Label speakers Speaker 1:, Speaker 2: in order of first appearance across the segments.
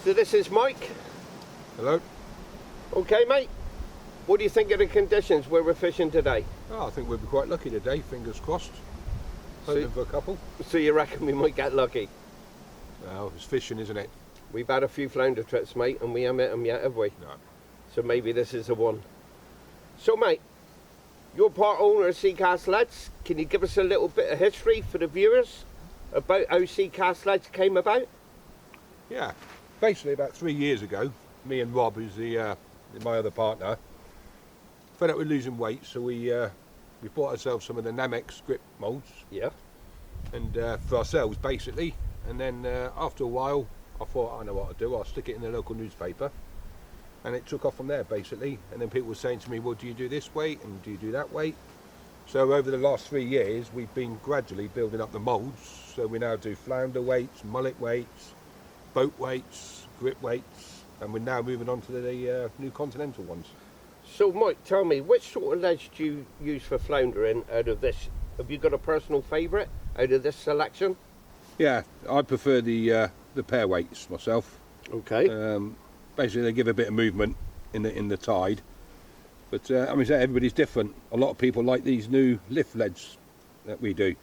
Speaker 1: So this is Mike.
Speaker 2: Hello.
Speaker 1: Okay, mate. What do you think of the conditions where we're fishing today?
Speaker 2: Oh, I think we'll be quite lucky today, fingers crossed. Hoping for a couple.
Speaker 1: So you reckon we might get lucky?
Speaker 2: Well, it's fishing, isn't it?
Speaker 1: We've had a few flounder trips, mate, and we haven't hit them yet, have we?
Speaker 2: No.
Speaker 1: So maybe this is the one. So, mate, you're part owner of Seacast Lads. Can you give us a little bit of history for the viewers about how Seacast Lads came about?
Speaker 2: Yeah. Basically, about 3 years ago, me and Rob, who's my other partner, fed up with losing weight, so we bought ourselves some of the Namex grip moulds.
Speaker 1: Yeah.
Speaker 2: And for ourselves, basically. And then after a while, I thought, I know what to do. I'll stick it in the local newspaper. And it took off from there, basically. And then people were saying to me, well, do you do this weight and do you do that weight? So over the last 3 years, we've been gradually building up the moulds. So we now do flounder weights, mullet weights, boat weights, grip weights, and we're now moving on to the new continental ones.
Speaker 1: So, Mike, tell me, which sort of ledge do you use for floundering out of this? Have you got a personal favourite out of this selection?
Speaker 2: Yeah, I prefer the pair weights myself.
Speaker 1: Okay.
Speaker 2: Basically, they give a bit of movement in the tide. But I mean, everybody's different. A lot of people like these new lift leads that we do.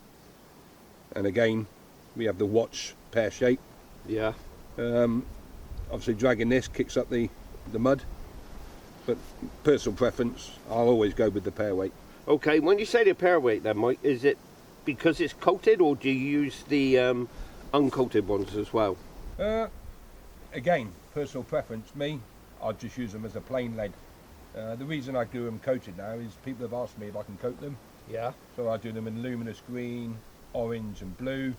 Speaker 2: And again, we have the watch pear shape.
Speaker 1: Yeah.
Speaker 2: Obviously, dragging this kicks up the mud. But personal preference, I'll always go with the pair weight.
Speaker 1: Okay, when you say the pair weight then, Mike, is it because it's coated or do you use the uncoated ones as well?
Speaker 2: Again, personal preference. Me, I'll just use them as a plain lead. The reason I do them coated now is people have asked me if I can coat them.
Speaker 1: Yeah.
Speaker 2: So I do them in luminous green, orange and blue.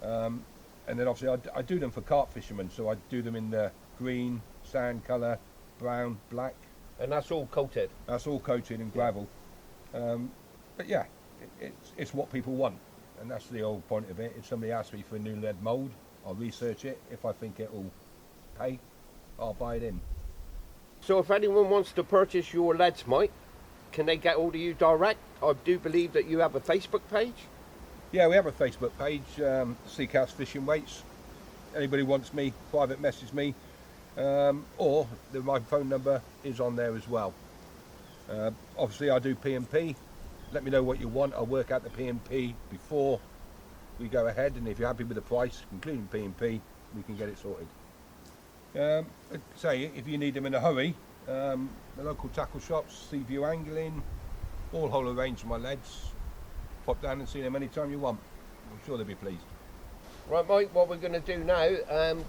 Speaker 2: And then obviously I do them for carp fishermen, so I do them in the green, sand colour, brown, black.
Speaker 1: And that's all coated?
Speaker 2: That's all coated in gravel. But yeah, it's what people want. And that's the old point of it. If somebody asks me for a new lead mould, I'll research it. If I think it'll pay, I'll buy it in.
Speaker 1: So if anyone wants to purchase your leads, Mike, can they get hold of you direct? I do believe that you have a Facebook page.
Speaker 2: Yeah, we have a Facebook page, Seacast Fishing Weights. Anybody wants me, private message me. Or my phone number is on there as well. Obviously I do P&P. Let me know what you want. I'll work out the P&P before we go ahead, and if you're happy with the price, including P&P, we can get it sorted. Say if you need them in a hurry, the local tackle shops, Seaview Angling, all whole range of my leads. Pop down and see them anytime you want. I'm sure they'll be pleased.
Speaker 1: Right, Mike, what we're going to do now,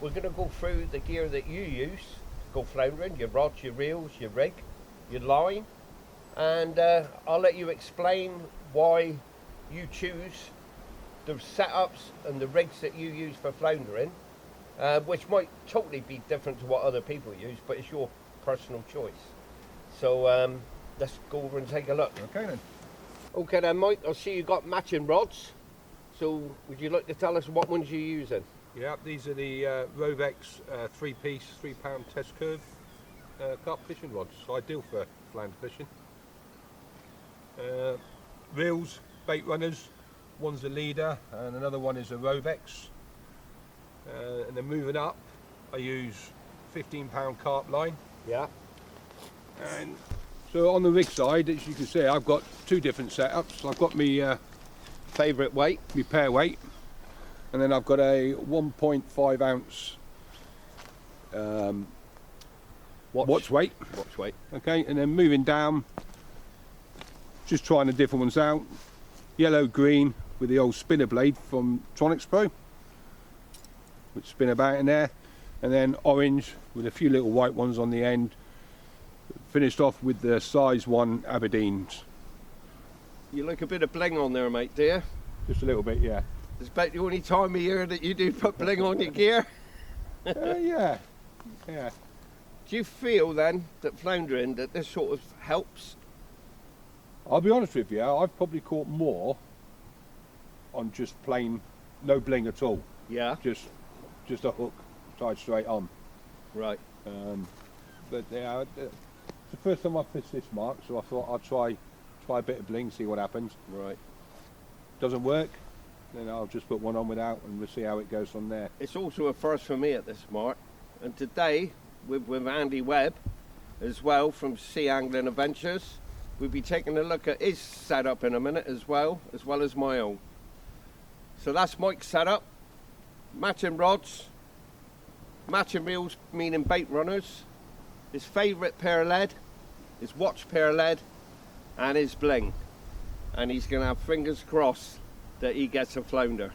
Speaker 1: we're going to go through the gear that you use to go floundering, your rods, your reels, your rig, your line, and I'll let you explain why you choose the setups and the rigs that you use for floundering, which might totally be different to what other people use, but it's your personal choice. So let's go over and take a look.
Speaker 2: Okay then.
Speaker 1: Okay then, Mike, I see you got matching rods. So would you like to tell us what ones you're using?
Speaker 2: Yeah, these are the Rovex 3-piece, 3-pound test curve carp fishing rods. So ideal for flounder fishing. Reels, bait runners. One's a leader and another one is a Rovex. And then moving up, I use 15-pound carp line.
Speaker 1: Yeah.
Speaker 2: And so on the rig side, as you can see, I've got two different setups. I've got me
Speaker 1: Favourite weight?
Speaker 2: my pair weight, and then I've got a 1.5 ounce watch weight.
Speaker 1: Watch weight.
Speaker 2: Okay, and then moving down, just trying the different ones out. Yellow, green with the old spinner blade from Tronics Pro, which spin about in there, and then orange with a few little white ones on the end. Finished off with the size 1 Aberdeens.
Speaker 1: You like a bit of bling on there, mate, do you?
Speaker 2: Just a little bit, yeah.
Speaker 1: It's about the only time of year that you do put bling on your gear.
Speaker 2: Yeah.
Speaker 1: Do you feel then that floundering, that this sort of helps?
Speaker 2: I'll be honest with you, I've probably caught more on just plain, no bling at all.
Speaker 1: Yeah.
Speaker 2: Just a hook tied straight on.
Speaker 1: Right.
Speaker 2: But yeah, it's the first time I fished this mark, so I thought I'd try a bit of bling, see what happens.
Speaker 1: Right.
Speaker 2: Doesn't work, then I'll just put one on without and we'll see how it goes from there.
Speaker 1: It's also a first for me at this mark. and today with Andy Webb as well from Sea Angling Adventures. We'll be taking a look at his setup in a minute as well as my own. So that's Mike's setup. Matching rods, matching reels, meaning bait runners, his favourite pair of lead, his watch pair of lead, and his bling. And he's going to have fingers crossed that he gets a flounder.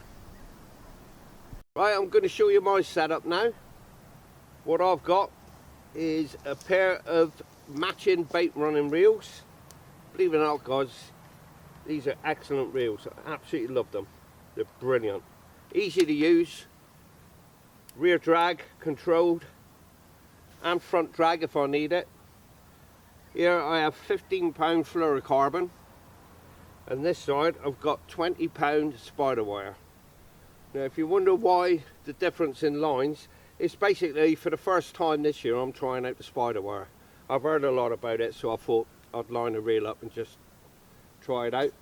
Speaker 1: Right, I'm going to show you my setup now. What I've got is a pair of matching bait running reels. Believe it or not, guys, these are excellent reels. I absolutely love them. They're brilliant. Easy to use, rear drag controlled, and front drag if I need it. Here I have 15 pound fluorocarbon, and this side I've got 20 pound spider wire. Now if you wonder why the difference in lines, it's basically for the first time this year I'm trying out the spider wire. I've heard a lot about it, so I thought I'd line the reel up and just try it out.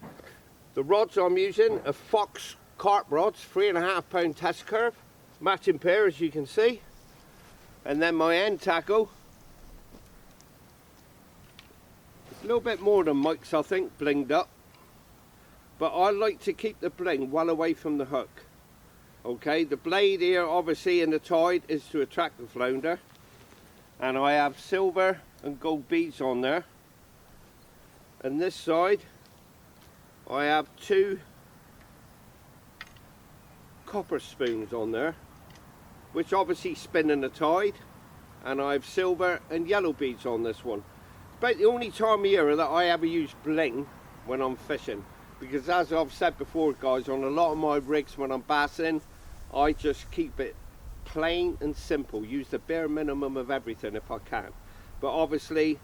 Speaker 1: The rods I'm using are Fox carp rods, 3.5 pound test curve, matching pair as you can see. And then my end tackle, it's a little bit more than Mike's, I think, blinged up, but I like to keep the bling well away from the hook. Okay, the blade here obviously in the tide is to attract the flounder, and I have silver and gold beads on there. And this side I have 2 copper spoons on there, which obviously spin in the tide, and I have silver and yellow beads on this one. It's about the only time of year that I ever use bling when I'm fishing, because as I've said before, guys, on a lot of my rigs when I'm bassing, I just keep it plain and simple, use the bare minimum of everything if I can. But obviously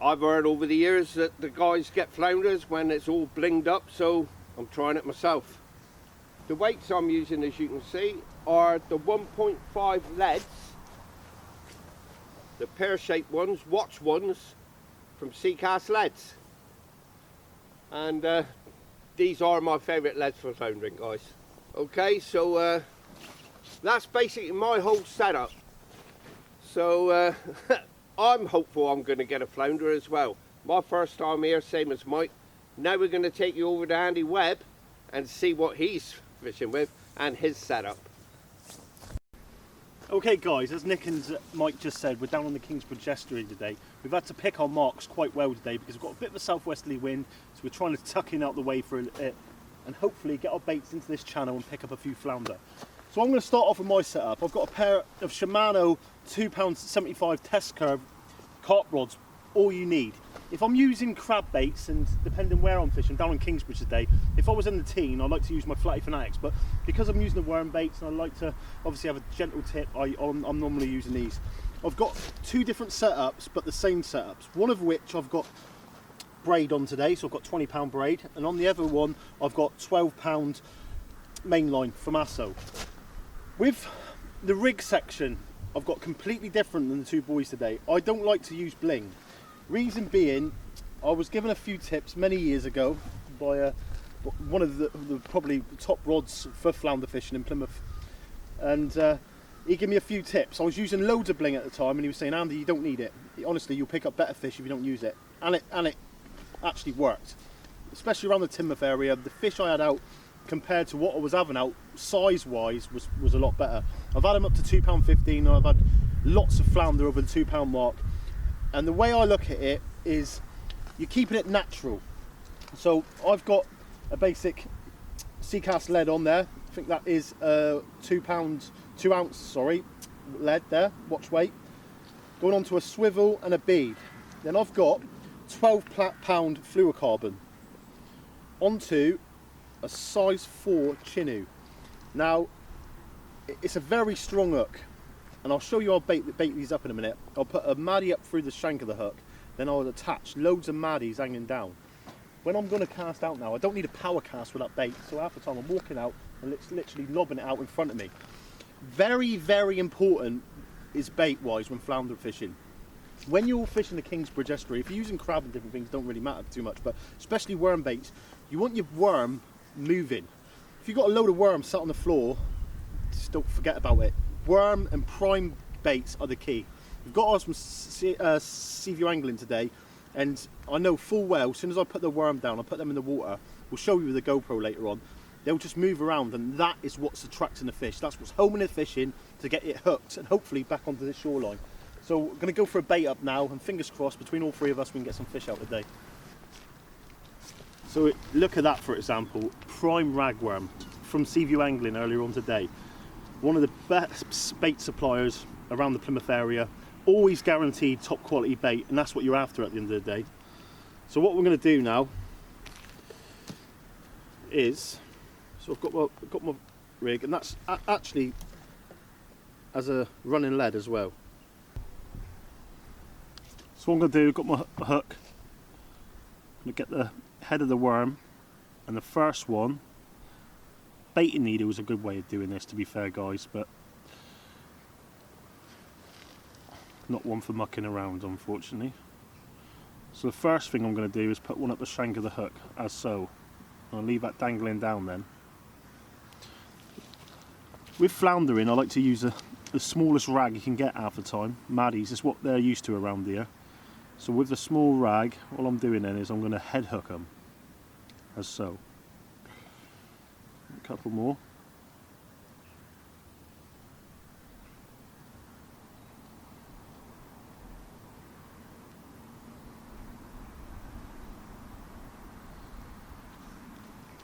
Speaker 1: I've heard over the years that the guys get flounders when it's all blinged up, so I'm trying it myself. The weights I'm using, as you can see, are the 1.5 leads, the pear-shaped ones, watch ones from Seacast Leads. And these are my favourite leads for floundering, guys. Okay, so that's basically my whole setup. So I'm hopeful I'm going to get a flounder as well. My first time here, same as Mike. Now we're going to take you over to Andy Webb and see what he's fishing with and his setup.
Speaker 3: Okay guys, as Nick and Mike just said, we're down on the Kingsbridge Estuary today. We've had to pick our marks quite well today because we've got a bit of a southwesterly wind, so we're trying to tuck in out the way for it and hopefully get our baits into this channel and pick up a few flounder. So I'm going to start off with my setup. I've got a pair of Shimano 2.75 test curve carp rods, all you need. If I'm using crab baits, and depending where I'm fishing, down in Kingsbridge today, if I was in the teen, I'd like to use my Flatty Fanatics, but because I'm using the worm baits and I like to obviously have a gentle tip, I'm normally using these. I've got 2 different setups, but the same setups, one of which I've got braid on today, so I've got 20 pound braid, and on the other one I've got 12 pound mainline from Asso. With the rig section, I've got completely different than the 2 boys today. I don't like to use bling. Reason being, I was given a few tips many years ago by one of the probably top rods for flounder fishing in Plymouth, and he gave me a few tips. I was using loads of bling at the time, and he was saying, Andy, you don't need it. Honestly, you'll pick up better fish if you don't use it. And it actually worked, especially around the Teignmouth area. The fish I had out compared to what I was having out size-wise was a lot better. I've had them up to £2.15, and I've had lots of flounder over the £2 mark. And the way I look at it is you're keeping it natural. So I've got a basic Seacast lead on there. I think that is 2 ounce lead there, watch weight. Going on to a swivel and a bead. Then I've got 12 pound fluorocarbon onto a size 4 chinu. Now it's a very strong hook, and I'll show you how I'll bait these up in a minute. I'll put a maddie up through the shank of the hook, then I'll attach loads of maddies hanging down. When I'm going to cast out now, I don't need a power cast with that bait, so half the time I'm walking out and it's literally lobbing it out in front of me. Very, very important is bait wise when flounder fishing. When you're fishing the Kingsbridge Estuary, if you're using crab and different things, don't really matter too much, but especially worm baits, you want your worm moving. If you've got a load of worms sat on the floor, just don't forget about it. Worm and prime baits are the key. We've got ours from Seaview Angling today, and I know full well, as soon as I put the worm down, I put them in the water, we'll show you with the GoPro later on, they'll just move around, and that is what's attracting the fish. That's what's homing the fish in to get it hooked and hopefully back onto the shoreline. So we're going to go for a bait up now, and fingers crossed between all three of us we can get some fish out today. So look at that, for example, prime ragworm from Seaview Angling earlier on today. One of the best bait suppliers around the Plymouth area, always guaranteed top quality bait, and that's what you're after at the end of the day. So what we're going to do now is, so I've got my rig, and that's actually as a running lead as well. So what I'm going to do, I've got my hook, I'm going to get the head of the worm, and the first one, baiting needle is a good way of doing this, to be fair guys, but not one for mucking around, unfortunately. So the first thing I'm going to do is put one up the shank of the hook, as so. I'll leave that dangling down then. With floundering, I like to use the smallest rag you can get half the time. Maddies is what they're used to around here. So with the small rag, all I'm doing then is I'm going to head hook them, as so. A couple more.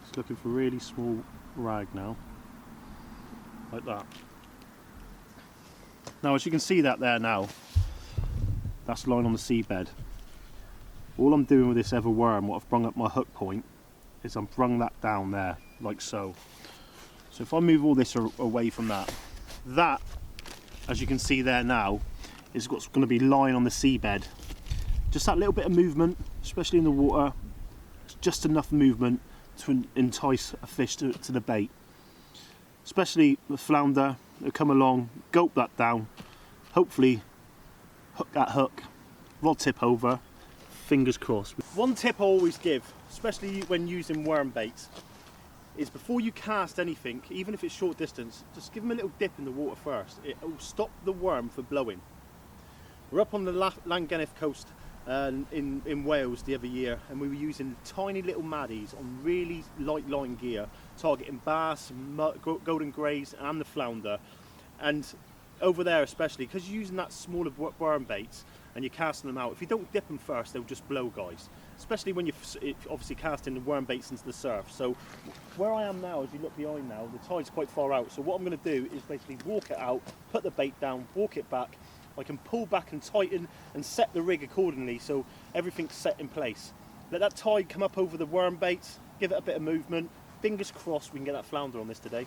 Speaker 3: Just looking for really small rag now, like that. Now as you can see that there now, that's lying on the seabed. All I'm doing with this ever worm, what I've brung up my hook point, is I've brung that down there, like so. So if I move all this away from that, that, as you can see there now, is what's going to be lying on the seabed. Just that little bit of movement, especially in the water, it's just enough movement to entice a fish to the bait. Especially the flounder, they'll come along, gulp that down, hopefully hook that hook, rod tip over, fingers crossed. One tip I always give, especially when using worm baits, is before you cast anything, even if it's short distance, just give them a little dip in the water first. It will stop the worm from blowing. We're up on the Llangennith coast in Wales the other year, and we were using tiny little maddies on really light line gear, targeting bass, golden greys and the flounder. And over there especially, because you're using that smaller worm baits and you're casting them out, if you don't dip them first, they'll just blow, guys. Especially when you're obviously casting the worm baits into the surf. So where I am now, as you look behind now, the tide's quite far out. So what I'm going to do is basically walk it out, put the bait down, walk it back. I can pull back and tighten and set the rig accordingly so everything's set in place. Let that tide come up over the worm baits, give it a bit of movement. Fingers crossed we can get that flounder on this today.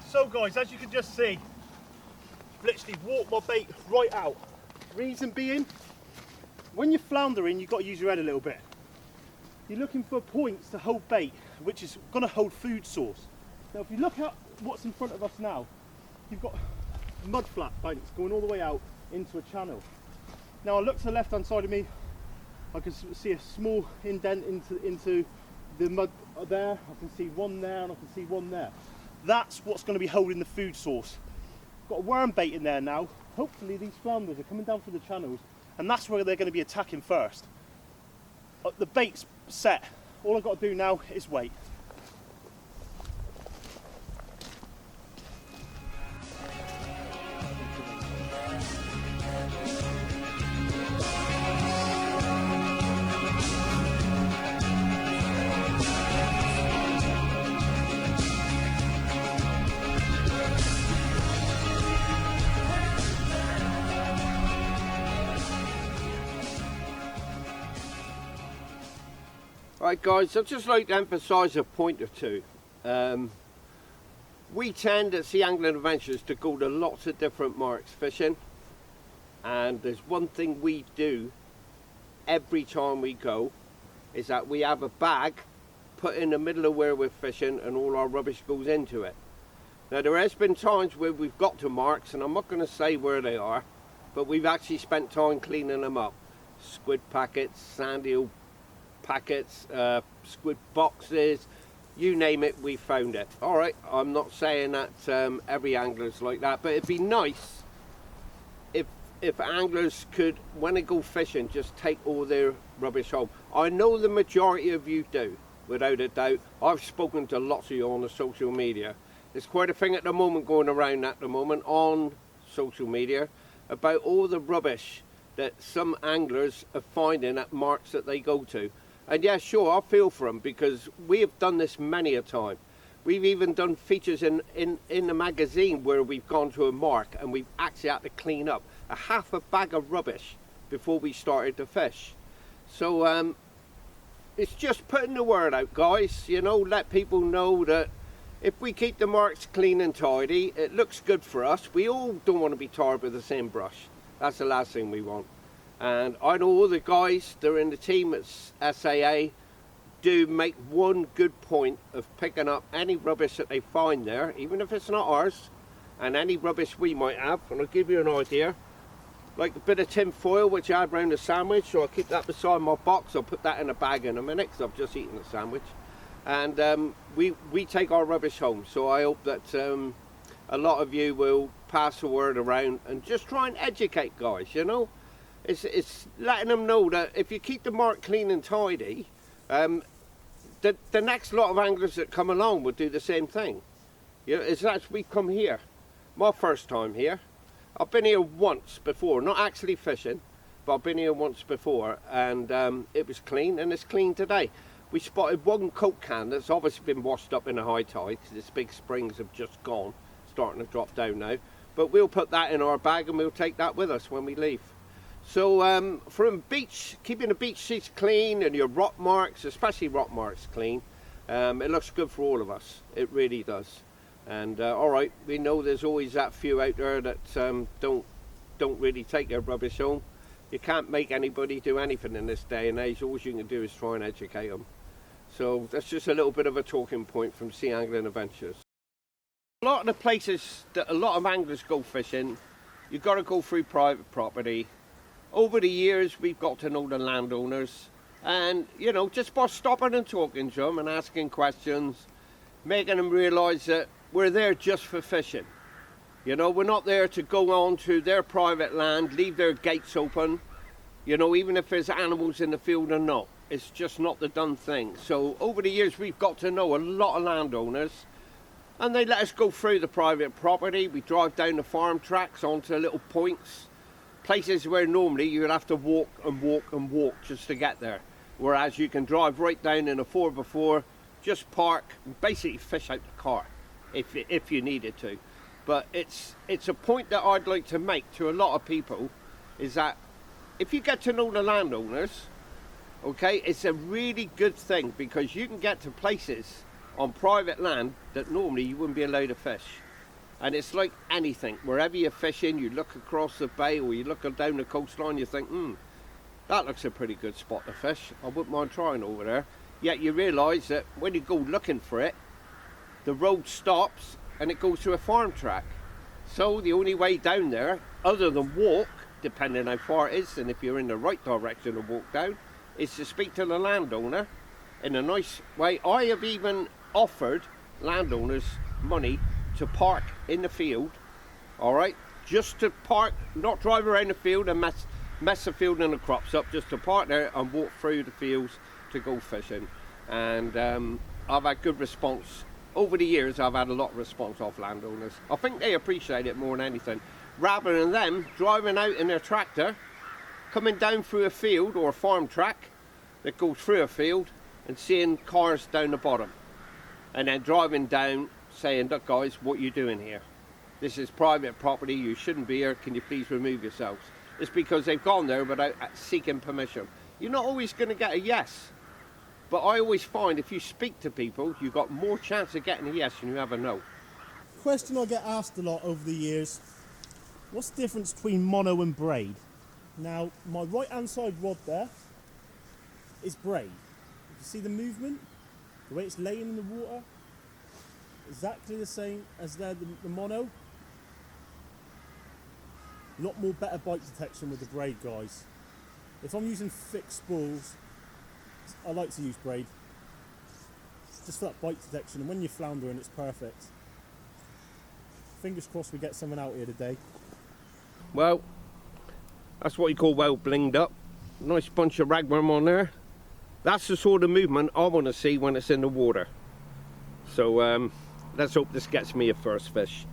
Speaker 3: So guys, as you can just see, literally walk my bait right out. Reason being, when you're floundering, you've got to use your head a little bit. You're looking for points to hold bait, which is going to hold food source. Now if you look at what's in front of us now, you've got mud flat banks going all the way out into a channel. Now I look to the left hand side of me, I can see a small indent into the mud there. I can see one there and I can see one there. That's what's going to be holding the food source. Got a worm bait in there now. Hopefully these flounders are coming down through the channels and that's where they're going to be attacking first. The bait's set. All I've got to do now is wait.
Speaker 1: Right guys, I'd just like to emphasise a point or two. We tend at Sea Angling Adventures to go to lots of different marks fishing, and there's one thing we do every time we go, is that we have a bag put in the middle of where we're fishing and all our rubbish goes into it. Now there has been times where we've got to marks, and I'm not going to say where they are, but we've actually spent time cleaning them up. Squid packets, sand eel packets, squid boxes, you name it, we found it. Alright, I'm not saying that every angler's like that, but it'd be nice if anglers could, when they go fishing, just take all their rubbish home. I know the majority of you do, without a doubt. I've spoken to lots of you on the social media. There's quite a thing at the moment going around at the moment on social media about all the rubbish that some anglers are finding at marks that they go to. And yeah, sure, I feel for them, because we have done this many a time. We've even done features in the magazine where we've gone to a mark and we've actually had to clean up a half a bag of rubbish before we started to fish. So it's just putting the word out, guys, you know, let people know that if we keep the marks clean and tidy, it looks good for us. We all don't want to be tarred with the same brush. That's the last thing we want. And I know all the guys that are in the team at SAA do make one good point of picking up any rubbish that they find there, even if it's not ours, and any rubbish we might have. And I'll give you an idea, like a bit of tin foil which I had around the sandwich, so I'll keep that beside my box. I'll put that in a bag in a minute because I've just eaten the sandwich. And we take our rubbish home, so I hope that a lot of you will pass the word around and just try and educate guys, you know. It's letting them know that if you keep the mark clean and tidy, the next lot of anglers that come along will do the same thing. You know, it's as we've come here. My first time here. I've been here once before, not actually fishing, but I've been here once before, and it was clean, and it's clean today. We spotted one Coke can that's obviously been washed up in a high tide, because its big springs have just gone, starting to drop down now. But we'll put that in our bag and we'll take that with us when we leave. So from beach, keeping the beach sheets clean and your rock marks, especially rock marks, clean, it looks good for all of us. It really does. And alright, we know there's always that few out there that don't really take their rubbish home. You can't make anybody do anything in this day and age. All you can do is try and educate them. So that's just a little bit of a talking point from Sea Angling Adventures. A lot of the places that a lot of anglers go fishing, you've got to go through private property. Over the years, we've got to know the landowners, and you know, just by stopping and talking to them and asking questions, making them realise that we're there just for fishing. You know, we're not there to go on to their private land, leave their gates open, you know, even if there's animals in the field or not. It's just not the done thing. So over the years, we've got to know a lot of landowners, and they let us go through the private property. We drive down the farm tracks onto little points, places where normally you'd have to walk and walk and walk just to get there, whereas you can drive right down in a 4x4, just park and basically fish out the car if you needed to. But it's a point that I'd like to make to a lot of people, is that if you get to know the landowners, okay, it's a really good thing, because you can get to places on private land that normally you wouldn't be allowed to fish. And it's like anything, wherever you're fishing, you look across the bay or you look down the coastline, you think, that looks a pretty good spot to fish. I wouldn't mind trying over there. Yet you realise that when you go looking for it, the road stops and it goes to a farm track. So the only way down there, other than walk, depending how far it is, and if you're in the right direction to walk down, is to speak to the landowner in a nice way. I have even offered landowners money to park in the field, all right, just to park, not drive around the field and mess the field and the crops up, just to park there and walk through the fields to go fishing. And I've had good response. Over the years, I've had a lot of response off landowners. I think they appreciate it more than anything. Rather than them driving out in their tractor, coming down through a field or a farm track that goes through a field and seeing cars down the bottom. And then driving down saying, look guys, what are you doing here? This is private property, you shouldn't be here, can you please remove yourselves? It's because they've gone there without seeking permission. You're not always going to get a yes. But I always find if you speak to people, you've got more chance of getting a yes than you have a no.
Speaker 3: Question I get asked a lot over the years, what's the difference between mono and braid? Now, my right hand side rod there is braid. You can see the movement, the way it's laying in the water, exactly the same as the mono. A lot more better bite detection with the braid, guys. If I'm using fixed spools, I like to use braid just for that bite detection, and when you're floundering it's perfect. Fingers crossed we get something out here today.
Speaker 1: Well, that's what you call well blinged up. Nice bunch of ragworm on there. That's the sort of movement I want to see when it's in the water. So let's hope this gets me a first fish.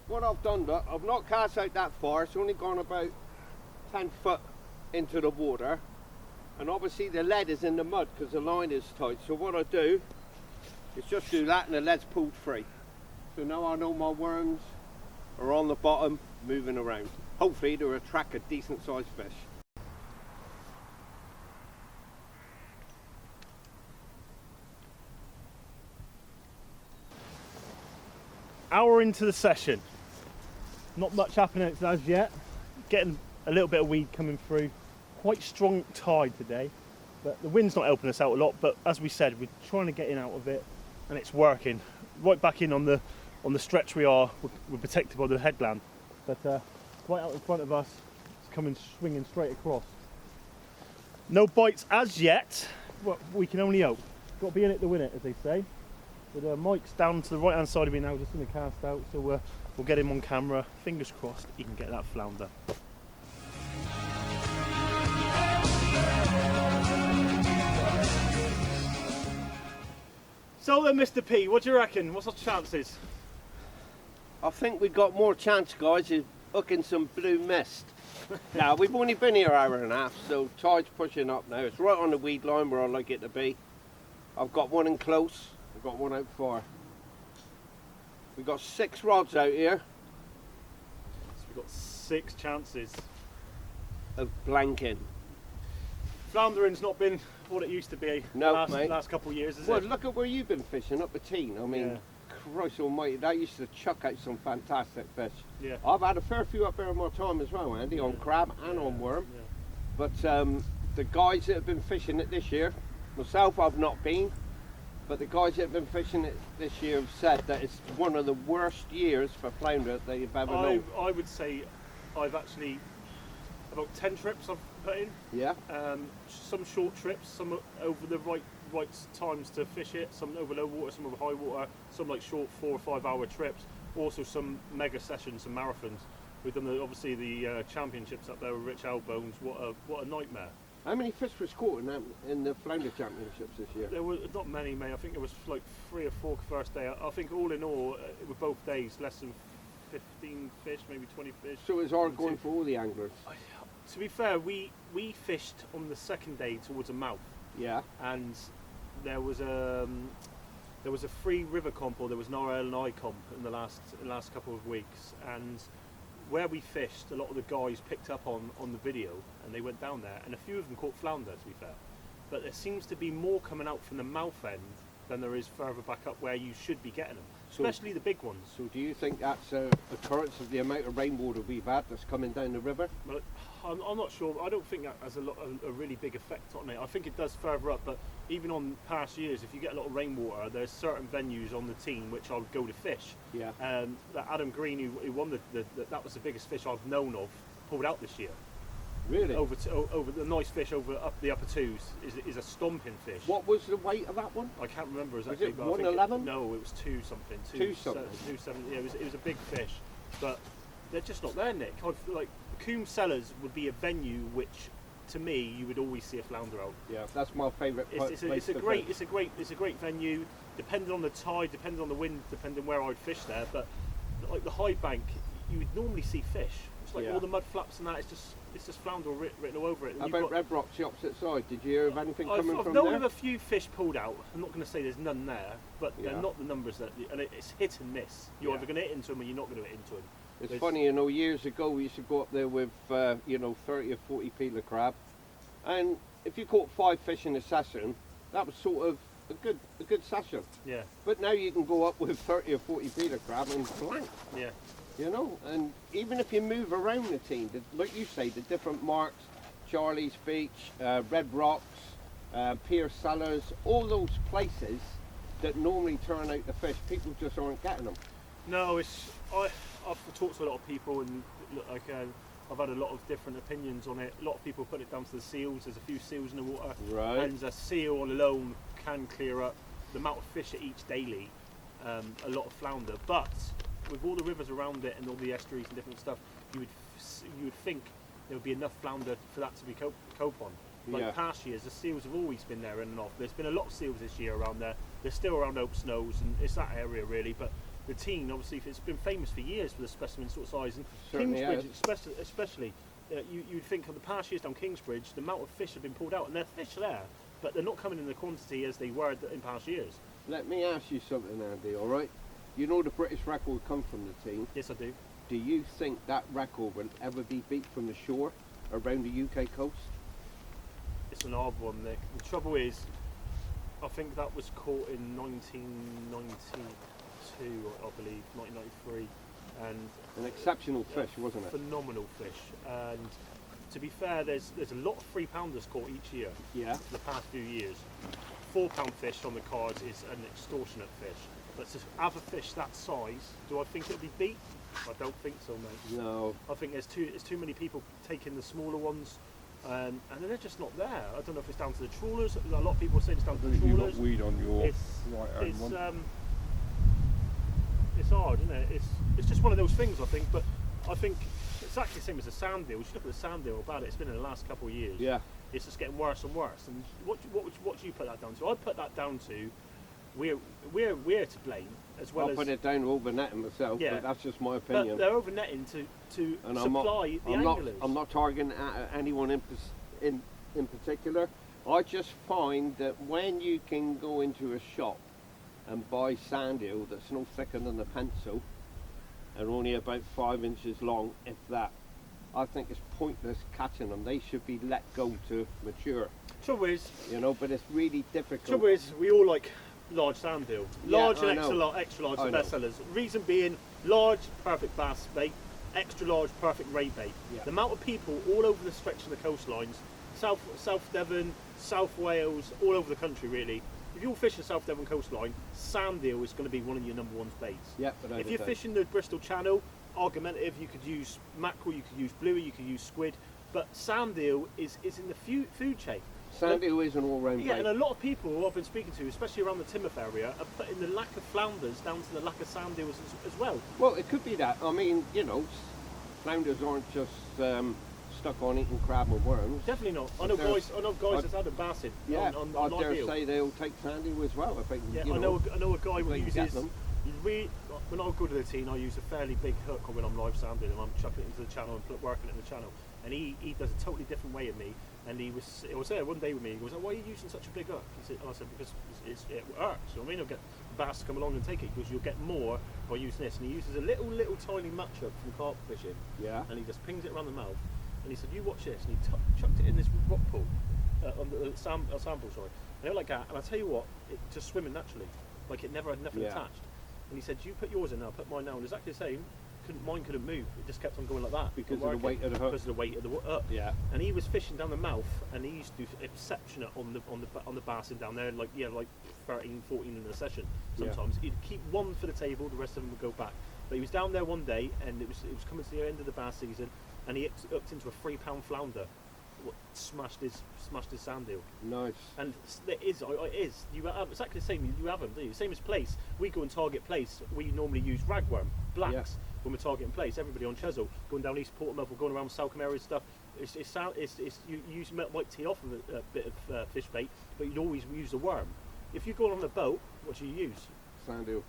Speaker 1: What I've done, look, I've not cast out that far, it's only gone about 10 foot into the water, and obviously the lead is in the mud because the line is tight. So what I do is just do that and the lead's pulled free. So now I know my worms are on the bottom moving around. Hopefully they'll attract a decent sized fish.
Speaker 3: Hour into the session. Not much happening as yet. Getting a little bit of weed coming through. Quite strong tide today, but the wind's not helping us out a lot. But as we said, we're trying to get in out of it, and it's working. Right back in on the stretch we are. We're protected by the headland, but right out in front of us, it's coming swinging straight across. No bites as yet, but we can only hope. Got to be in it to win it, as they say. But Mike's down to the right hand side of me now, just in the cast out, so we'll get him on camera. Fingers crossed he can get that flounder. So then, Mr. P, what do you reckon? What's our chances?
Speaker 1: I think we've got more chance, guys, of hooking some blue mist. Now, we've only been here an hour and a half, so tide's pushing up now. It's right on the weed line where I like it to be. I've got one in close. We've got one out far. We've got 6 rods out here.
Speaker 3: So we've got 6 chances
Speaker 1: of blanking.
Speaker 3: Floundering's not been what it used to be last couple of years, is it?
Speaker 1: Well, look at where you've been fishing, up the Teen. I mean, Christ almighty, that used to chuck out some fantastic fish.
Speaker 3: Yeah.
Speaker 1: I've had a fair few up there in my time as well, Andy, on crab and on worm.
Speaker 3: Yeah.
Speaker 1: But the guys that have been fishing it this year, myself I've not been, but the guys that have been fishing it this year have said that it's one of the worst years for flounder that they've ever known.
Speaker 3: I would say I've actually about 10 trips I've put in.
Speaker 1: Yeah.
Speaker 3: Some short trips, some over the right times to fish it, some over low water, some over high water, some like short 4 or 5 hour trips. Also some mega sessions and marathons. We've done obviously the championships up there with Rich Elbones. What a nightmare.
Speaker 1: How many fish was caught in the flounder championships this year?
Speaker 3: There were not many, mate. I think there was like 3 or 4 first day. I think all in all, with both days, less than 15 fish, maybe 20 fish.
Speaker 1: So it's hard going for all the anglers.
Speaker 3: To be fair, we fished on the second day towards a mouth.
Speaker 1: Yeah.
Speaker 3: And there was a free river comp, or there was an RL&I comp in the last couple of weeks, and where we fished, a lot of the guys picked up on the video and they went down there, and a few of them caught flounder, to be fair. But there seems to be more coming out from the mouth end than there is further back up where you should be getting them, especially the big ones.
Speaker 1: So do you think that's a occurrence of the amount of rainwater we've had that's coming down the river?
Speaker 3: Well, I'm not sure. I don't think that has a really big effect on it. I think it does further up, but even on past years, if you get a lot of rainwater, there's certain venues on the team which I would go to fish.
Speaker 1: Yeah.
Speaker 3: That Adam Green, who won that was the biggest fish I've known of, pulled out this year.
Speaker 2: Really?
Speaker 3: Over the nice fish over up the upper twos is a stomping fish.
Speaker 1: What was the weight of that one?
Speaker 3: I can't remember exactly.
Speaker 1: it
Speaker 3: but I think
Speaker 1: 111?
Speaker 3: No, it was 2 something.
Speaker 1: 2-something.
Speaker 3: 270. Yeah, it was a big fish, but they're just not there, Nick. I feel like Coombe Cellars would be a venue which, to me, you would always see a flounder out.
Speaker 1: Yeah, that's my favourite place.
Speaker 3: It's a great venue. Depending on the tide, depending on the wind, depending where I'd fish there. But like the high bank, you would normally see fish. It's like
Speaker 1: Yeah.
Speaker 3: all the mud flaps and that. It's just flounder written all over it. And
Speaker 1: How
Speaker 3: you've
Speaker 1: about
Speaker 3: got-
Speaker 1: Red Rock's the opposite side? Did you hear of anything coming
Speaker 3: I've
Speaker 1: from
Speaker 3: known
Speaker 1: there?
Speaker 3: of a few fish pulled out. I'm not going to say there's none there, but
Speaker 1: Yeah.
Speaker 3: they're not the numbers that. And it's hit and miss. You're
Speaker 1: Yeah.
Speaker 3: either going to hit into them or you're not going to hit into them.
Speaker 1: It's
Speaker 3: There's-
Speaker 1: funny, years ago we used to go up there with, 30 or 40 peeler crab, and if you caught 5 fish in a session, that was sort of a good session.
Speaker 3: Yeah,
Speaker 1: But now you can go up with 30 or 40 peeler crab and blank,
Speaker 3: yeah.
Speaker 1: and even if you move around the team, like you say, the different marks, Charlie's Beach, Red Rocks, Pierce Cellars, all those places that normally turn out the fish, people just aren't getting them.
Speaker 3: No, I've talked to a lot of people and look, like I've had a lot of different opinions on it. A lot of people put it down to the seals. There's a few seals in the water,
Speaker 1: Right.
Speaker 3: and a seal alone can clear up the amount of fish it eats daily. A lot of flounder, but with all the rivers around it and all the estuaries and different stuff, you would think there would be enough flounder for that to be cope on. Like
Speaker 1: Yeah.
Speaker 3: past years, the seals have always been there in and off. There's been a lot of seals this year around there. They're still around Oak Snows, and it's that area really. But the Tean, obviously, it's been famous for years for the specimen sort of size. And
Speaker 1: Certainly
Speaker 3: Kingsbridge, especially, you'd think of the past years down Kingsbridge, the amount of fish have been pulled out, and there are fish there, but they're not coming in the quantity as they were in past years.
Speaker 1: Let me ask you something, Andy, all right? You know the British record come from the team.
Speaker 3: Yes, I do.
Speaker 1: Do you think that record will ever be beat from the shore around the UK coast?
Speaker 3: It's an odd one, Nick. The trouble is, I think that was caught in 1992, I believe, 1993, and
Speaker 1: An exceptional fish, wasn't it?
Speaker 3: phenomenal fish. And to be fair, there's a lot of 3-pounders caught each year.
Speaker 1: Yeah.
Speaker 3: For the past few years. 4-pound fish on the cards is an extortionate fish. But to have a fish that size, do I think it'll be beat? I don't think so, mate.
Speaker 1: No.
Speaker 3: I think there's too many people taking the smaller ones, and they're just not there. I don't know if it's down to the trawlers. A lot of people say it's down to the
Speaker 2: You've got
Speaker 3: trawlers.
Speaker 2: weed on your
Speaker 3: It's
Speaker 2: right hand one.
Speaker 3: it's hard, isn't it? It's just one of those things, I think. But I think it's exactly the same as the sand deal. You should look at the sand deal about it. It's been in the last couple of years.
Speaker 1: Yeah.
Speaker 3: It's just getting worse and worse. And what do you put that down to? I put that down to we're to blame as well
Speaker 1: I'll
Speaker 3: as
Speaker 1: put it down to overnetting myself,
Speaker 3: Yeah.
Speaker 1: but that's just my
Speaker 3: but
Speaker 1: opinion.
Speaker 3: they're over netting to
Speaker 1: And
Speaker 3: supply the anglers.
Speaker 1: I'm not targeting anyone in particular. I just find that when you can go into a shop and buy sand eel that's no thicker than a pencil and only about 5 inches long, if that, I think it's pointless catching them. They should be let go to mature,
Speaker 3: Trouble is,
Speaker 1: but it's really difficult.
Speaker 3: Trouble is, we all like large sand deal. Large
Speaker 1: Yeah, I
Speaker 3: and extra
Speaker 1: know.
Speaker 3: extra large
Speaker 1: I
Speaker 3: are
Speaker 1: know.
Speaker 3: best sellers. Reason being, large, perfect bass bait, extra large, perfect ray bait.
Speaker 1: Yeah.
Speaker 3: The amount of people all over the stretch of the coastlines, South Devon, South Wales, all over the country really. If you're fishing South Devon coastline, sand eel is going to be one of your number 1 baits.
Speaker 1: Yeah, but
Speaker 3: If you're fishing the Bristol Channel, argumentative, you could use mackerel, you could use bluey, you could use squid, but sand eel is in the food chain.
Speaker 1: sand eel is an all-round
Speaker 3: Yeah,
Speaker 1: bait.
Speaker 3: and a lot of people who I've been speaking to, especially around the Timoth area, are putting the lack of flounders down to the lack of sand eels as well.
Speaker 1: Well, it could be that. I mean, flounders aren't just stuck on eating crab and worms.
Speaker 3: Definitely not. I
Speaker 1: But
Speaker 3: know
Speaker 1: there's-
Speaker 3: guys that's had a bass in
Speaker 1: Yeah,
Speaker 3: on
Speaker 1: I
Speaker 3: live
Speaker 1: dare
Speaker 3: eel.
Speaker 1: say they'll take sand eel as well if they can.
Speaker 3: Yeah,
Speaker 1: you
Speaker 3: I know a guy
Speaker 1: if
Speaker 3: who
Speaker 1: they can get
Speaker 3: uses.
Speaker 1: them.
Speaker 3: When I go to the team, I use a fairly big hook when I'm live sanding, and I'm chucking it into the channel and working it in the channel. And he does a totally different way of me. And he was there one day with me. He goes, "Why are you using such a big hook?" And I said, "Because it works. You know what I mean? I'll get bass to come along and take it because you'll get more by using this." And he uses a little tiny match hook from carp fishing.
Speaker 1: Yeah.
Speaker 3: And he just pings it around the mouth. And he said, "You watch this." And he chucked it in this rock pool, on the sample, sorry. And it was like that. And I tell you what, it just swimming naturally, like it never had nothing
Speaker 1: Yeah.
Speaker 3: attached. And he said, "You put yours in now, put mine now." And exactly the same. Mine couldn't move. It just kept on going like that
Speaker 1: Because
Speaker 3: and
Speaker 1: of the
Speaker 3: working.
Speaker 1: weight of the hook.
Speaker 3: Because of the weight of the hook.
Speaker 1: Yeah.
Speaker 3: And he was fishing down the mouth, and he used to do exceptional on the bass down there, like 13, 14 in a session. Sometimes he'd keep one for the table, the rest of them would go back. But he was down there one day, and it was coming to the end of the bass season, and he hooked into a £3 flounder. Smashed his sand eel.
Speaker 1: Nice.
Speaker 3: And it is. You have exactly the same. You have them, do you? Same as place. We go and target place. We normally use ragworm, blacks,
Speaker 1: Yeah.
Speaker 3: when we're targeting place. Everybody on Chesil, going down East Portsmouth or going around Salcombe area and stuff. Might tee off with a bit of fish bait, but you'd always use a worm. If you're going on a boat, what do you use?
Speaker 1: Sand eel.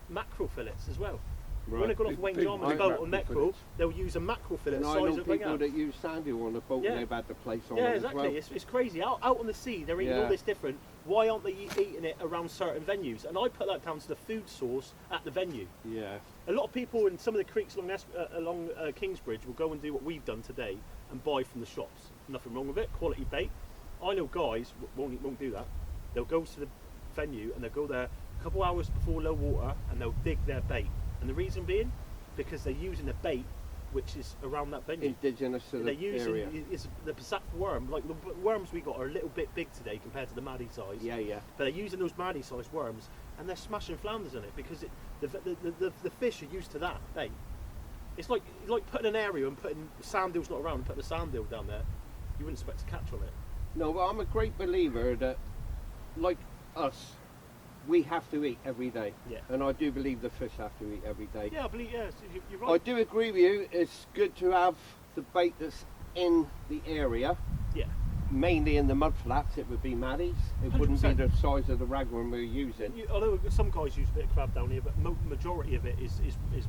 Speaker 3: Mackerel fillets as well.
Speaker 1: Right.
Speaker 3: When they've gone off Wayne
Speaker 2: big
Speaker 3: Jarman's boat on mackerel,
Speaker 2: fillets.
Speaker 3: they'll use a mackerel fillet
Speaker 1: And
Speaker 3: the
Speaker 1: I
Speaker 3: size
Speaker 1: know
Speaker 3: of a
Speaker 1: people
Speaker 3: ring.
Speaker 1: that use sand eel on a boat
Speaker 3: Yeah.
Speaker 1: and they've had the place on
Speaker 3: Yeah,
Speaker 1: it
Speaker 3: exactly.
Speaker 1: as well.
Speaker 3: It's crazy. Out on the sea, they're eating all
Speaker 1: Yeah.
Speaker 3: this different. Why aren't they eating it around certain venues? And I put that down to the food source at the venue.
Speaker 1: Yeah.
Speaker 3: A lot of people in some of the creeks along Kingsbridge will go and do what we've done today and buy from the shops. Nothing wrong with it. Quality bait. I know guys won't do that. They'll go to the venue and they'll go there a couple hours before low water and they'll dig their bait. And the reason being, because they're using a bait which is around that venue.
Speaker 1: Indigenous to the
Speaker 3: They're using
Speaker 1: area.
Speaker 3: it's the Passat worm. Like the worms we got are a little bit big today compared to the Maddie size.
Speaker 1: Yeah, yeah.
Speaker 3: But they're using those Maddie size worms and they're smashing flounders in it because the fish are used to that bait. It's like putting an area and putting sand eels not around and putting a sand eel down there. You wouldn't expect to catch on it.
Speaker 1: No, but I'm a great believer that, like us, we have to eat every day.
Speaker 3: Yeah.
Speaker 1: And I do believe the fish have to eat every day.
Speaker 3: Yeah, I believe. Yeah, you're
Speaker 1: I
Speaker 3: right.
Speaker 1: do agree with you. It's good to have the bait that's in the area.
Speaker 3: Yeah.
Speaker 1: Mainly in the mud flats, it would be Maddies. It wouldn't be
Speaker 3: 100%.
Speaker 1: the size of the ragworm we're using.
Speaker 3: Although some guys use a bit of crab down here, but majority of it is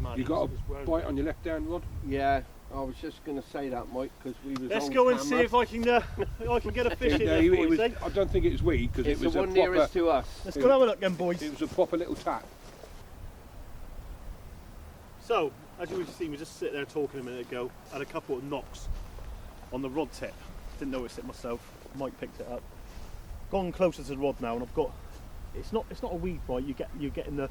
Speaker 3: Maddie.
Speaker 2: You got a bite on your left hand rod?
Speaker 1: Yeah, I was just going to say that, Mike, because we was
Speaker 3: Let's
Speaker 1: on
Speaker 3: go and
Speaker 1: camera.
Speaker 3: see if I can get a fish in
Speaker 2: No,
Speaker 3: there
Speaker 2: it
Speaker 3: for
Speaker 2: was,
Speaker 3: you.
Speaker 2: I don't think it was weed because
Speaker 1: It's
Speaker 2: it was
Speaker 1: the
Speaker 2: a
Speaker 1: one
Speaker 2: proper.
Speaker 1: nearest to us.
Speaker 3: Let's go and have a look then, boys.
Speaker 2: It was a proper little tap.
Speaker 3: So, as you see, we just sit there talking a minute ago. Had a couple of knocks on the rod tip. Didn't notice it myself. Mike picked it up. Gone closer to the rod now, and I've got. It's not a weed bite. You're getting the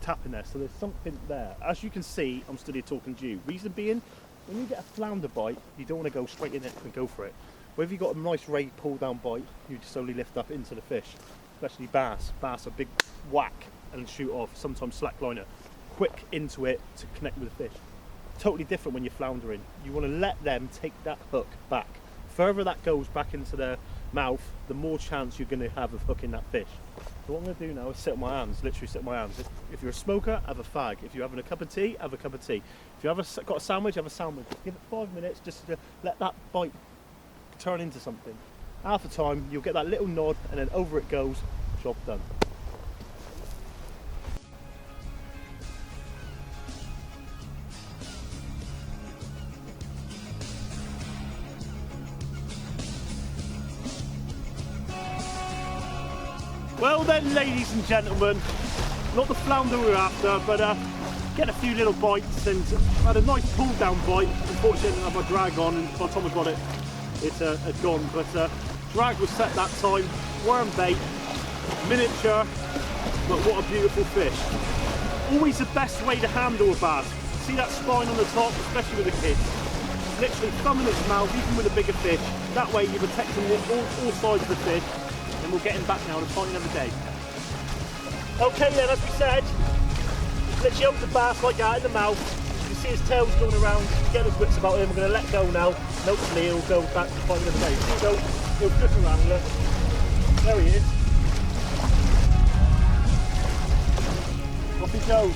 Speaker 3: tap in there. So there's something there. As you can see, I'm still here talking to you. Reason being, when you get a flounder bite, you don't want to go straight in it and go for it. Whether you've got a nice ray pull down bite, you just slowly lift up into the fish. Especially bass. Bass, a big whack and shoot off. Sometimes slack liner. Quick into it to connect with the fish. Totally different when you're floundering. You want to let them take that hook back. Further that goes back into their mouth, the more chance you're going to have of hooking that fish. So what I'm going to do now is sit on my hands, literally sit on my hands. If you're a smoker, have a fag. If you're having a cup of tea, have a cup of tea. If you've got a sandwich, have a sandwich. Give it 5 minutes just to let that bite turn into something. Half the time, you'll get that little nod and then over it goes, job done. Well then, ladies and gentlemen, not the flounder we're after, but get a few little bites and had a nice pull down bite. Unfortunately, I didn't have my drag on, and by the time I got it, it's gone. But drag was set that time, worm bait, miniature, but what a beautiful fish. Always the best way to handle a bass. See that spine on the top, especially with the kids. Literally thumb in its mouth, even with a bigger fish. That way you're protecting all sides of the fish. And we'll get him back now and find another day. Okay then, as we said, literally hold the bass like that in the mouth. You can see his tail's going around, get his wits about him. We're going to let go now, and hopefully he'll go back to find another day. So he'll flip around, look. There he is. Off he goes.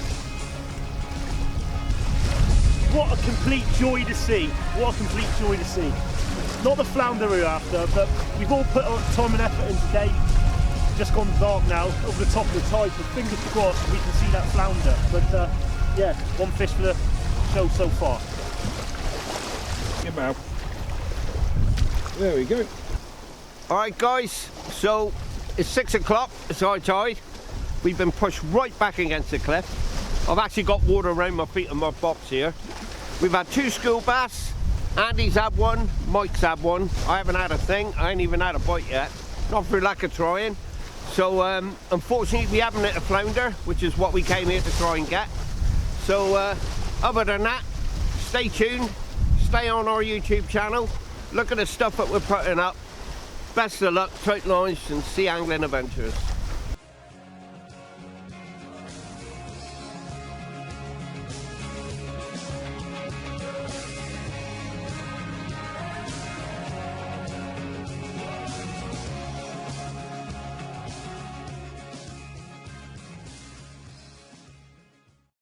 Speaker 3: What a complete joy to see. What a complete joy to see. Not the flounder we're after, but we've all put our time and effort in today. Just gone dark now, over the top of the tide, so fingers crossed we can see that flounder. But yeah, one fish for the show so far.
Speaker 2: Good man. There we go.
Speaker 1: Alright guys, so it's 6 o'clock, it's high tide. We've been pushed right back against the cliff. I've actually got water around my feet in my box here. We've had 2 school bass. Andy's had one, Mike's had one. I haven't had a thing, I ain't even had a bite yet. Not through lack of trying. So unfortunately we haven't hit a flounder, which is what we came here to try and get. So other than that, stay tuned, stay on our YouTube channel, look at the stuff that we're putting up. Best of luck, tight lines and sea angling adventures.